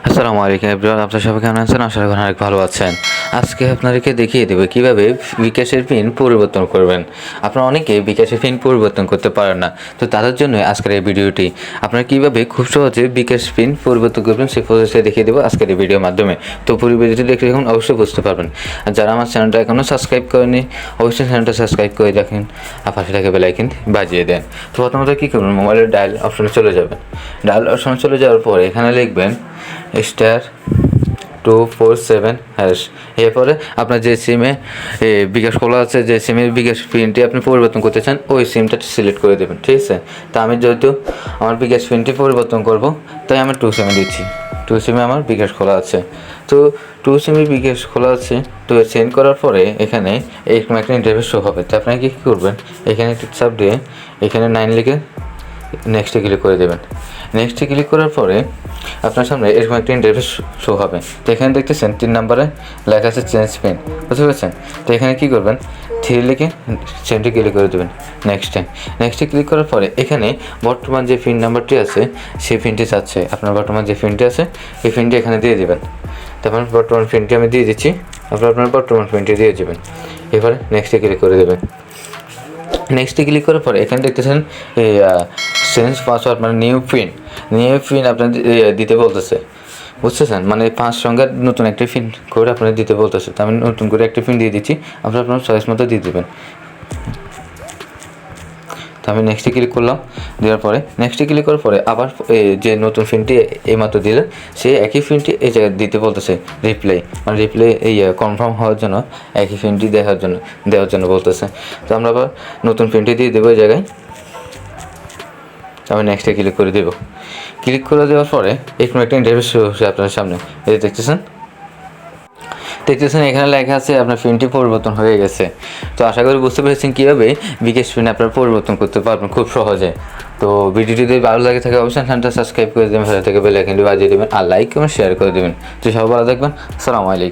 আসসালামু আলাইকুম এভরিওয়ান, আপনারা সবাই কেমন আছেন? আশা করি অনেক ভালো আছেন। আজকে আপনাদেরকে দেখিয়ে দেবো কীভাবে বিকাশের পিন পরিবর্তন করবেন। আপনারা অনেকে বিকাশের পিন পরিবর্তন করতে পারেন না, তো তাদের জন্য আজকের এই ভিডিওটি। আপনারা কীভাবে খুব সহজে বিকাশ পিন পরিবর্তন করবেন সেই প্রসেসে দেখিয়ে দেবো আজকের এই ভিডিওর মাধ্যমে। তো পুরো ভিডিওটি দেখে দেখুন, অবশ্যই বুঝতে পারবেন। আর যারা আমার চ্যানেলটা এখনও সাবস্ক্রাইব করেনি, অবশ্যই চ্যানেলটা সাবস্ক্রাইব করে রাখেন আর পাশে থাকা বেল আইকন বাজিয়ে দেন। তো প্রথমত কী করবেন, মোবাইলের ডায়াল অপশনে চলে যাবেন। ডায়াল অপশনে চলে যাওয়ার পরে এখানে লিখবেন *247#। এরপরে আপনার যে সিমে বিকাশ খোলা আছে, যে সিমের বিকাশ পিনটি আপনি পরিবর্তন করতে চান, ওই সিমটা সিলেক্ট করে দেবেন। ঠিক আছে, তা আমি যেহেতু আমার বিকাশ পিনটি পরিবর্তন করব, তাই আমি 2 সিমে দিচ্ছি। 2 সিমে আমার বিকাশ খোলা আছে। তো 2 সিমে বিকাশ খোলা আছে। তো সেন্ড করার পরে এখানে এরকম একটা ইন্টারফেস শো হবে। তো আপনাকে কী করবেন, এখানে একটু চাপ দিয়ে এখানে 9 লিখে নেক্সটে ক্লিক করে দেবেন। নেক্সটে ক্লিক করার পরে আপনার সামনে এরকম একটা ইন্টারফেস শো হবে। তো এখানে দেখতেছেন 3 নম্বরে লেখা আছে চেঞ্জ পিন, বুঝতে পারছেন? তো এখানে কী করবেন, 3 লিখে চেঞ্জে ক্লিক করে দেবেন। নেক্সটে ক্লিক করার পরে এখানে বর্তমান যে পিন নাম্বারটি আছে সেই পিনটি চাচ্ছে। আপনার বর্তমান যে পিনটি আছে এই পিনটি এখানে দিয়ে দেবেন। তারপর বর্তমান পিনটি আমি দিয়ে দিচ্ছি, আপনার বর্তমান পিনটি দিয়ে দেবেন। এবারে নেক্সটে ক্লিক করে দেবেন। নেক্সটে ক্লিক করার পরে এখানে দেখতেছেন এই চেঞ্জ পাসওয়ার্ড মানে নিউ পিন আপনার দিতে বলতেছে, বুঝতেছেন? মানে 5 সংখ্যার নতুন একটা পিন করে আপনার দিতে বলতেছে। তো আমি নতুন করে একটা পিন দিয়ে দিচ্ছি, আপনার চয়েস মতো দিয়ে দেবেন। তো আমি নেক্সটে ক্লিক করলাম। দেওয়ার পরে নেক্সটে ক্লিক করার পরে আবার যে নতুন পিনটি এইমাত্র দিলেন সেই একই পিনটি এই জায়গায় দিতে বলতেছে রিপ্লাই এই কনফার্ম হওয়ার জন্য একই পিনটি দেওয়ার জন্য বলতেছে। তো আমরা আবার নতুন পিনটি দিয়ে দেবো এই জায়গায়। আমি নেক্সটে ক্লিক করে দেবো। ক্লিক করে দেওয়ার পরে এরকম একটা ইন্টারফেস শুরু হচ্ছে আপনার সামনে। এই দেখতেছেন এখানে লেখা আছে আপনার পিনটি পরিবর্তন হয়ে গেছে। তো আশা করি বুঝতে পেরেছেন কীভাবে বিকাশ পিন আপনারা পরিবর্তন করতে পারবেন খুব সহজে। তো ভিডিওটি যদি ভালো লাগে থাকে অবশ্যই চ্যানেলটা সাবস্ক্রাইব করে দেবেন, ভালো থেকে বেল আইকনটি বাজিয়ে দেবেন আর লাইক এবং শেয়ার করে দেবেন। তো সবাই ভালো থাকবেন। আসসালামু আলাইকুম।